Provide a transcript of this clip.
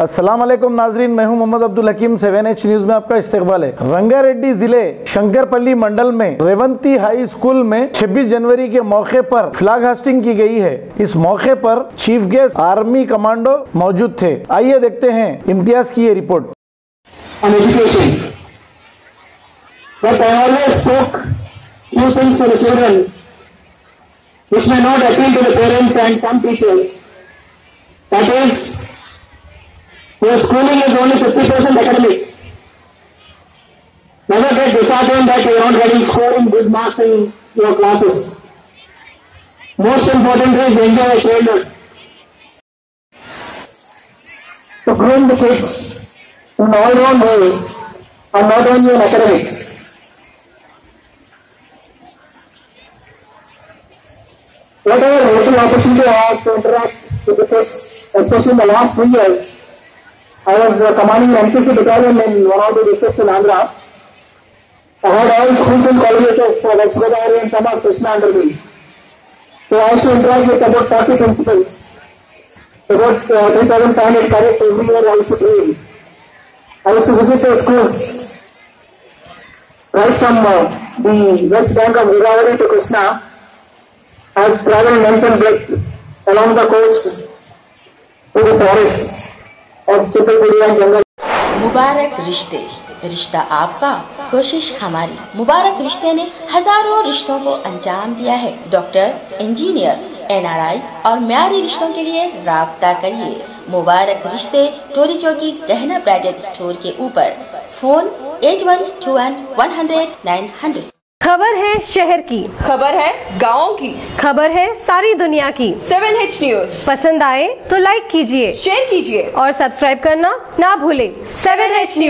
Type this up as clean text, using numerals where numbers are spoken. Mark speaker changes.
Speaker 1: अस्सलाम वालेकुम नाजरीन, मैं हूं मोहम्मद अब्दुल हकीम। 7H न्यूज में आपका इस्तकबाल है। रंगारेड्डी जिले शंकरपल्ली मंडल में रेवंती हाई स्कूल में 26 जनवरी के मौके पर फ्लैग होस्टिंग की गई है। इस मौके पर चीफ गेस्ट आर्मी कमांडो मौजूद थे। आइए देखते हैं इम्तियाज की ये report.
Speaker 2: Which may not appeal to the parents and some teachers. That is, your schooling is only 50% academics. Never get disheartened that you are not getting scoring good marks in your classes. Most important is enjoy your childhood. To groom the kids in all round way and not only in academics. Whatever little opportunity I had to interact with the kids, especially in the last 3 years, I was commanding the NCC battalion in one of the districts in Andhra. I had all schools and colleges of West Godavari and some of Krishna under me. So I used to interact with about 40 principals. About 3,500 cadets every year I used to train. I used to visit the schools right from the west bank of Godavari to Krishna. Has traveled length and breadth along the coast to the forests of Chittalpudi and jungle.
Speaker 3: मुबारक रिश्ते, रिश्ता आपका, कोशिश हमारी। मुबारक रिश्ते ने हजारों रिश्तों को अंजाम दिया है। डॉक्टर, इंजीनियर, NRI और म्यारी रिश्तों के लिए राब्ता करिए। मुबारक रिश्ते, टोली चौकी, गहना ब्राइडल स्टोर के ऊपर। फोन 8121
Speaker 4: खबर है शहर की,
Speaker 5: खबर है गाँव की,
Speaker 4: खबर है सारी दुनिया की।
Speaker 5: 7H न्यूज
Speaker 4: पसंद आए तो लाइक कीजिए,
Speaker 5: शेयर कीजिए
Speaker 4: और सब्सक्राइब करना ना भूलें।
Speaker 5: 7H news.